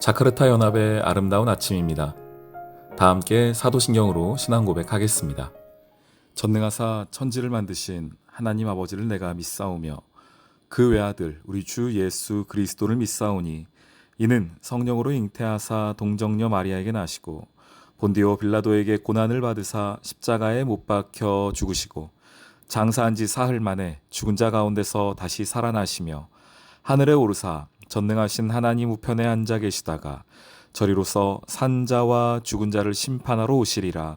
자카르타 연합의 아름다운 아침입니다. 다 함께 사도신경으로 신앙 고백하겠습니다. 전능하사 천지를 만드신 하나님 아버지를 내가 믿사오며 그 외아들 우리 주 예수 그리스도를 믿사오니 이는 성령으로 잉태하사 동정녀 마리아에게 나시고 본디오 빌라도에게 고난을 받으사 십자가에 못 박혀 죽으시고 장사한 지 사흘 만에 죽은 자 가운데서 다시 살아나시며 하늘에 오르사 전능하신 하나님 우편에 앉아 계시다가 저리로서 산자와 죽은 자를 심판하러 오시리라.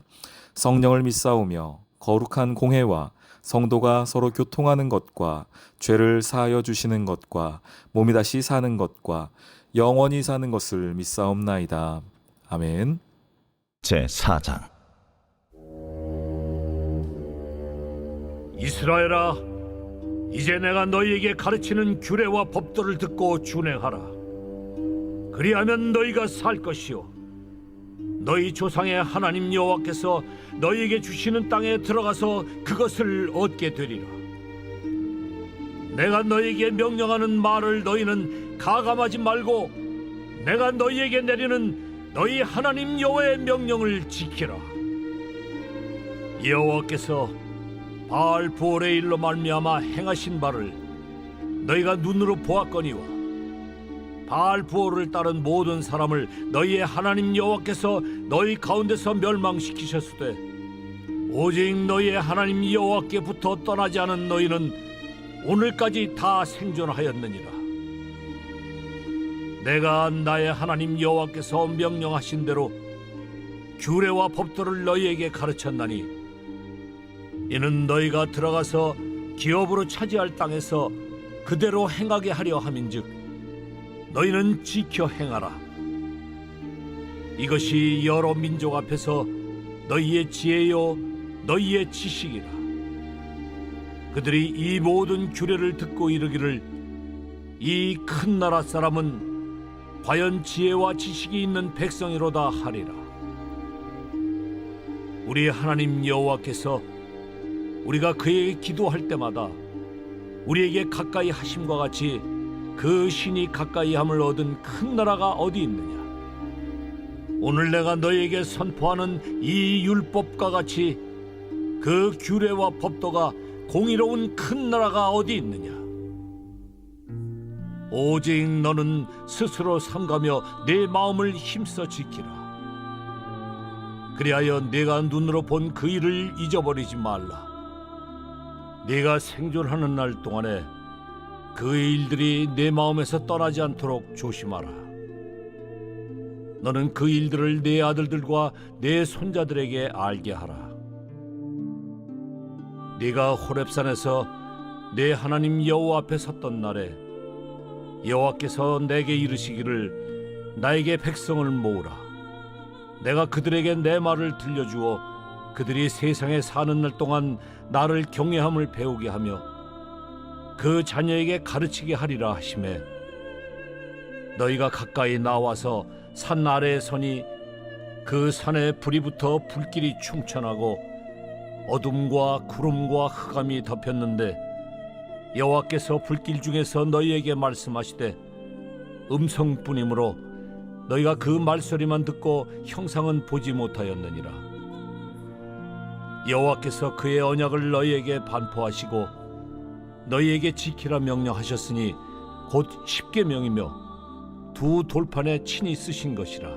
성령을 믿사오며 거룩한 공회와 성도가 서로 교통하는 것과 죄를 사하여 주시는 것과 몸이 다시 사는 것과 영원히 사는 것을 믿사옵나이다. 아멘. 제4장. 이스라엘아, 이제 내가 너희에게 가르치는 규례와 법도를 듣고 준행하라. 그리하면 너희가 살 것이요 너희 조상의 하나님 여호와께서 너희에게 주시는 땅에 들어가서 그것을 얻게 되리라. 내가 너희에게 명령하는 말을 너희는 가감하지 말고 내가 너희에게 내리는 너희 하나님 여호와의 명령을 지키라. 여호와께서 바알 부올의 일로 말미암아 행하신 바를 너희가 눈으로 보았거니와 바알 부올을 따른 모든 사람을 너희의 하나님 여호와께서 너희 가운데서 멸망시키셨으되 오직 너희의 하나님 여호와께부터 떠나지 않은 너희는 오늘까지 다 생존하였느니라. 내가 나의 하나님 여호와께서 명령하신 대로 규례와 법도를 너희에게 가르쳤나니 이는 너희가 들어가서 기업으로 차지할 땅에서 그대로 행하게 하려 함인즉 너희는 지켜 행하라. 이것이 여러 민족 앞에서 너희의 지혜요 너희의 지식이라. 그들이 이 모든 규례를 듣고 이르기를 이 큰 나라 사람은 과연 지혜와 지식이 있는 백성이로다 하리라. 우리 하나님 여호와께서 우리가 그에게 기도할 때마다 우리에게 가까이 하심과 같이 그 신이 가까이 함을 얻은 큰 나라가 어디 있느냐? 오늘 내가 너희에게 선포하는 이 율법과 같이 그 규례와 법도가 공의로운 큰 나라가 어디 있느냐? 오직 너는 스스로 삼가며 내 마음을 힘써 지키라. 그리하여 내가 눈으로 본 그 일을 잊어버리지 말라. 네가 생존하는 날 동안에 그 일들이 내 마음에서 떠나지 않도록 조심하라. 너는 그 일들을 내 아들들과 내 손자들에게 알게 하라. 네가 호렙산에서 내 하나님 여호와 앞에 섰던 날에 여호와께서 내게 이르시기를 나에게 백성을 모으라. 내가 그들에게 내 말을 들려주어 그들이 세상에 사는 날 동안 나를 경외함을 배우게 하며 그 자녀에게 가르치게 하리라 하시매 너희가 가까이 나와서 산 아래에 서니 그 산에 불이 붙어 불길이 충천하고 어둠과 구름과 흑암이 덮였는데 여호와께서 불길 중에서 너희에게 말씀하시되 음성뿐이므로 너희가 그 말소리만 듣고 형상은 보지 못하였느니라. 여호와께서 그의 언약을 너희에게 반포하시고 너희에게 지키라 명령하셨으니 곧 십계명이며 두 돌판에 친히 쓰신 것이라.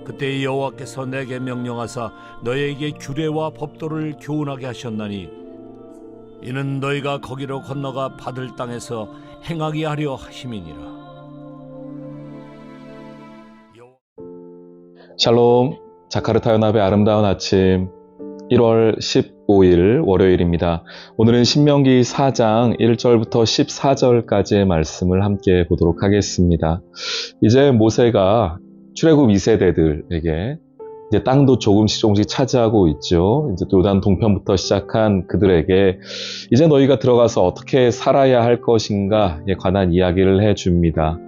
그때 여호와께서 내게 명령하사 너희에게 규례와 법도를 교훈하게 하셨나니 이는 너희가 거기로 건너가 받을 땅에서 행하게 하려 하심이니라. 샬롬, 자카르타 연합의 아름다운 아침 1월 15일 월요일입니다. 오늘은 신명기 4장 1절부터 14절까지의 말씀을 함께 보도록 하겠습니다. 이제 모세가 출애굽 2세대들에게 이제 땅도 조금씩 차지하고 있죠. 이제 또 요단 동편부터 시작한 그들에게 이제 너희가 들어가서 어떻게 살아야 할 것인가에 관한 이야기를 해줍니다.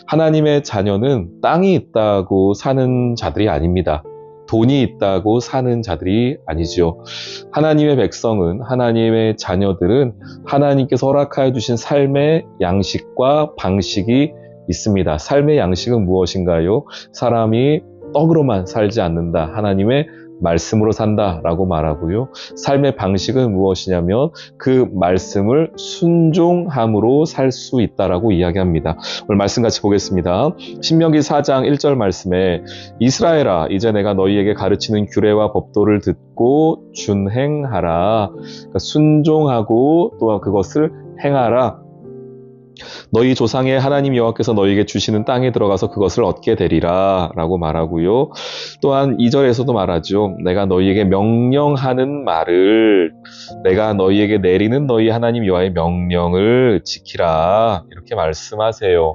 하나님의 자녀는 땅이 있다고 사는 자들이 아닙니다. 돈이 있다고 사는 자들이 아니죠. 하나님의 백성은, 하나님의 자녀들은 하나님께서 허락하여 주신 삶의 양식과 방식이 있습니다. 삶의 양식은 무엇인가요? 사람이 떡으로만 살지 않는다. 하나님의 말씀으로 산다라고 말하고요. 삶의 방식은 무엇이냐면 그 말씀을 순종함으로 살 수 있다라고 이야기합니다. 오늘 말씀 같이 보겠습니다. 신명기 4장 1절 말씀에 이스라엘아 이제 내가 너희에게 가르치는 규례와 법도를 듣고 준행하라. 그러니까 순종하고 또한 그것을 행하라. 너희 조상의 하나님 여호와께서 너희에게 주시는 땅에 들어가서 그것을 얻게 되리라 라고 말하고요. 또한 2절에서도 말하죠. 내가 너희에게 명령하는 말을 내가 너희에게 내리는 너희 하나님 여호와의 명령을 지키라 이렇게 말씀하세요.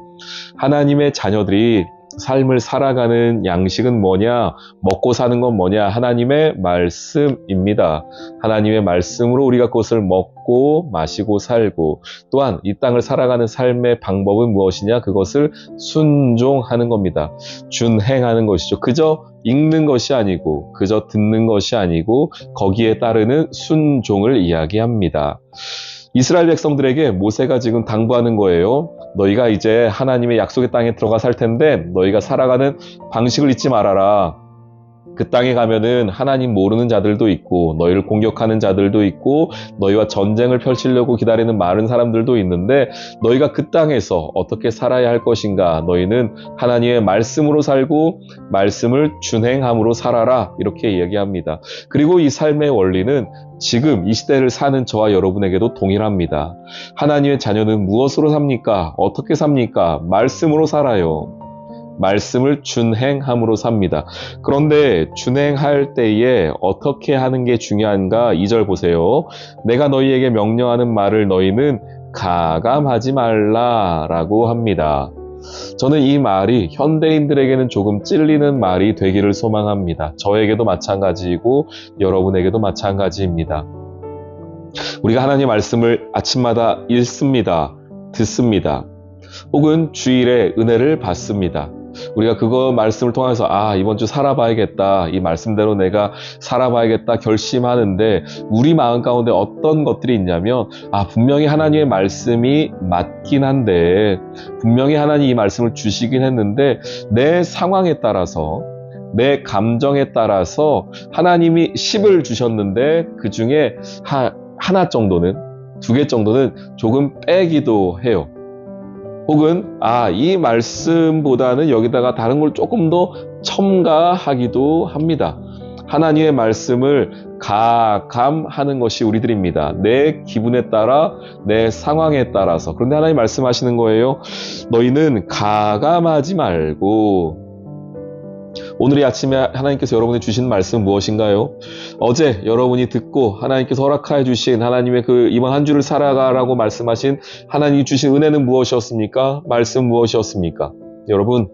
하나님의 자녀들이 삶을 살아가는 양식은 뭐냐? 먹고 사는 건 뭐냐? 하나님의 말씀입니다. 하나님의 말씀으로 우리가 그것을 먹고 마시고 살고 또한 이 땅을 살아가는 삶의 방법은 무엇이냐? 그것을 순종하는 겁니다. 준행하는 것이죠. 그저 읽는 것이 아니고 그저 듣는 것이 아니고 거기에 따르는 순종을 이야기합니다. 이스라엘 백성들에게 모세가 지금 당부하는 거예요. 너희가 이제 하나님의 약속의 땅에 들어가 살 텐데 너희가 살아가는 방식을 잊지 말아라. 그 땅에 가면은 하나님 모르는 자들도 있고 너희를 공격하는 자들도 있고 너희와 전쟁을 펼치려고 기다리는 많은 사람들도 있는데 너희가 그 땅에서 어떻게 살아야 할 것인가? 너희는 하나님의 말씀으로 살고 말씀을 준행함으로 살아라 이렇게 얘기합니다. 그리고 이 삶의 원리는 지금 이 시대를 사는 저와 여러분에게도 동일합니다. 하나님의 자녀는 무엇으로 삽니까? 어떻게 삽니까? 말씀으로 살아요. 말씀을 준행함으로 삽니다. 그런데 준행할 때에 어떻게 하는 게 중요한가? 2절 보세요. 내가 너희에게 명령하는 말을 너희는 가감하지 말라라고 합니다. 저는 이 말이 현대인들에게는 조금 찔리는 말이 되기를 소망합니다. 저에게도 마찬가지이고 여러분에게도 마찬가지입니다. 우리가 하나님의 말씀을 아침마다 읽습니다. 듣습니다. 혹은 주일에 은혜를 받습니다. 우리가 그거 말씀을 통해서 이번 주 살아봐야겠다. 이 말씀대로 내가 살아봐야겠다 결심하는데 우리 마음 가운데 어떤 것들이 있냐면 분명히 하나님의 말씀이 맞긴 한데 분명히 하나님이 이 말씀을 주시긴 했는데 내 상황에 따라서 내 감정에 따라서 하나님이 10을 주셨는데 그 중에 하나 정도는 2개 정도는 조금 빼기도 해요. 혹은 이 말씀보다는 여기다가 다른 걸 조금 더 첨가하기도 합니다. 하나님의 말씀을 가감하는 것이 우리들입니다. 내 기분에 따라 내 상황에 따라서. 그런데 하나님 말씀하시는 거예요. 너희는 가감하지 말고. 오늘 이 아침에 하나님께서 여러분이 주신 말씀 무엇인가요? 어제 여러분이 듣고 하나님께서 허락하여 주신 하나님의 그 이번 한 주를 살아가라고 말씀하신 하나님이 주신 은혜는 무엇이었습니까? 말씀 무엇이었습니까? 여러분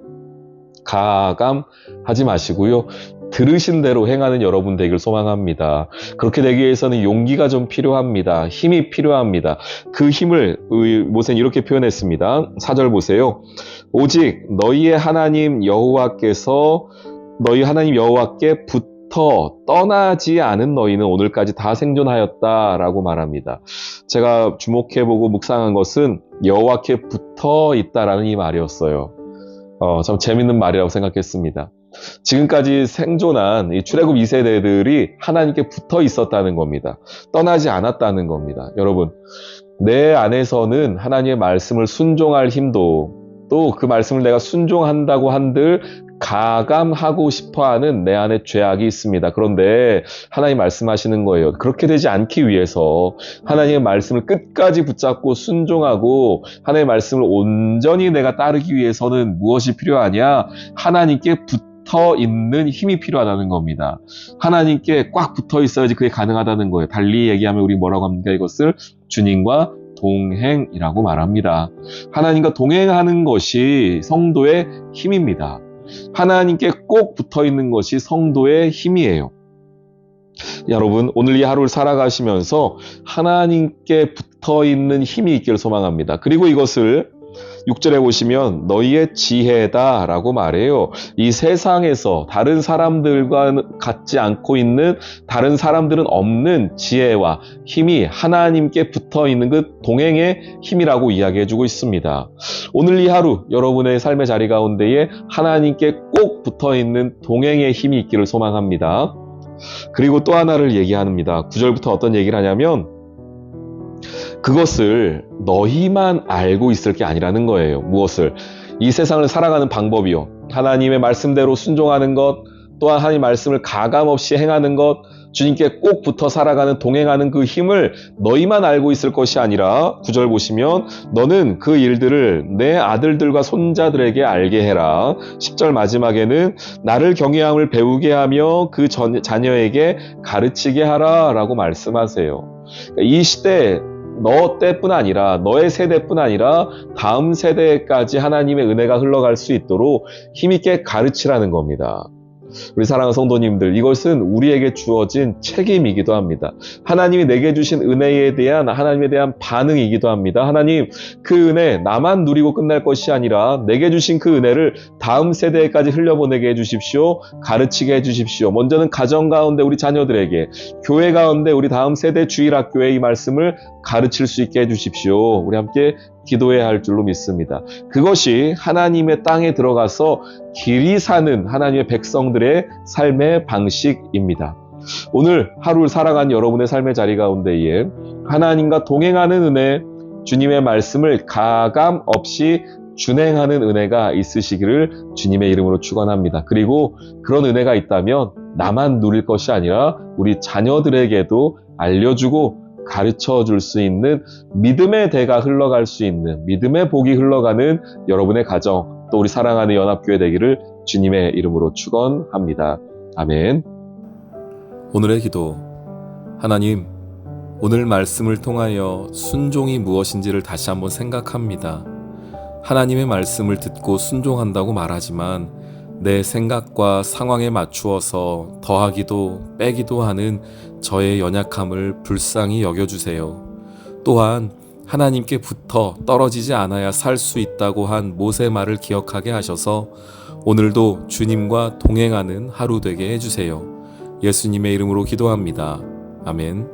가감하지 마시고요. 들으신 대로 행하는 여러분 되길 소망합니다. 그렇게 되기 위해서는 용기가 좀 필요합니다. 힘이 필요합니다. 그 힘을 모세는 이렇게 표현했습니다. 4절 보세요. 오직 너희의 하나님 여호와께서 너희 하나님 여호와께 붙어 떠나지 않은 너희는 오늘까지 다 생존하였다라고 말합니다. 제가 주목해보고 묵상한 것은 여호와께 붙어 있다라는 이 말이었어요. 참 재밌는 말이라고 생각했습니다. 지금까지 생존한 이 출애굽 2세대들이 하나님께 붙어 있었다는 겁니다. 떠나지 않았다는 겁니다. 여러분, 내 안에서는 하나님의 말씀을 순종할 힘도 또 그 말씀을 내가 순종한다고 한들 가감하고 싶어하는 내 안에 죄악이 있습니다. 그런데 하나님 말씀하시는 거예요. 그렇게 되지 않기 위해서 하나님의 말씀을 끝까지 붙잡고 순종하고 하나님의 말씀을 온전히 내가 따르기 위해서는 무엇이 필요하냐? 하나님께 붙어 있는 힘이 필요하다는 겁니다. 하나님께 꽉 붙어 있어야지 그게 가능하다는 거예요. 달리 얘기하면 우리 뭐라고 합니까? 이것을 주님과 동행이라고 말합니다. 하나님과 동행하는 것이 성도의 힘입니다. 하나님께 꼭 붙어 있는 것이 성도의 힘이에요. 여러분, 오늘 이 하루를 살아가시면서 하나님께 붙어 있는 힘이 있기를 소망합니다. 그리고 이것을 6절에 보시면 너희의 지혜다라고 말해요. 이 세상에서 다른 사람들과 같지 않고 있는, 다른 사람들은 없는 지혜와 힘이 하나님께 붙어 있는 그 동행의 힘이라고 이야기해주고 있습니다. 오늘 이 하루 여러분의 삶의 자리 가운데에 하나님께 꼭 붙어 있는 동행의 힘이 있기를 소망합니다. 그리고 또 하나를 얘기합니다. 9절부터 어떤 얘기를 하냐면 그것을 너희만 알고 있을 게 아니라는 거예요. 무엇을? 이 세상을 살아가는 방법이요. 하나님의 말씀대로 순종하는 것, 또한 하나님의 말씀을 가감없이 행하는 것, 주님께 꼭 붙어 살아가는, 동행하는 그 힘을 너희만 알고 있을 것이 아니라 9절 보시면 너는 그 일들을 내 아들들과 손자들에게 알게 해라. 10절 마지막에는 나를 경외함을 배우게 하며 그 자녀에게 가르치게 하라 라고 말씀하세요. 이 시대 너 때뿐 아니라, 너의 세대뿐 아니라 다음 세대까지 하나님의 은혜가 흘러갈 수 있도록 힘있게 가르치라는 겁니다. 우리 사랑하는 성도님들, 이것은 우리에게 주어진 책임이기도 합니다. 하나님이 내게 주신 은혜에 대한 하나님에 대한 반응이기도 합니다. 하나님, 그 은혜 나만 누리고 끝날 것이 아니라 내게 주신 그 은혜를 다음 세대까지 흘려보내게 해주십시오. 가르치게 해주십시오. 먼저는 가정 가운데 우리 자녀들에게, 교회 가운데 우리 다음 세대 주일학교에 이 말씀을 가르칠 수 있게 해주십시오. 우리 함께 기도해야 할 줄로 믿습니다. 그것이 하나님의 땅에 들어가서 길이 사는 하나님의 백성들의 삶의 방식입니다. 오늘 하루를 살아간 여러분의 삶의 자리 가운데에 하나님과 동행하는 은혜, 주님의 말씀을 가감 없이 준행하는 은혜가 있으시기를 주님의 이름으로 축원합니다. 그리고 그런 은혜가 있다면 나만 누릴 것이 아니라 우리 자녀들에게도 알려주고 가르쳐 줄 수 있는 믿음의 대가 흘러갈 수 있는, 믿음의 복이 흘러가는 여러분의 가정, 또 우리 사랑하는 연합교회 되기를 주님의 이름으로 축원합니다. 아멘. 오늘의 기도. 하나님, 오늘 말씀을 통하여 순종이 무엇인지를 다시 한번 생각합니다. 하나님의 말씀을 듣고 순종한다고 말하지만 내 생각과 상황에 맞추어서 더하기도 빼기도 하는 저의 연약함을 불쌍히 여겨주세요. 또한 하나님께 붙어 떨어지지 않아야 살 수 있다고 한 모세 말을 기억하게 하셔서 오늘도 주님과 동행하는 하루 되게 해주세요. 예수님의 이름으로 기도합니다. 아멘.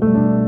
있습니다.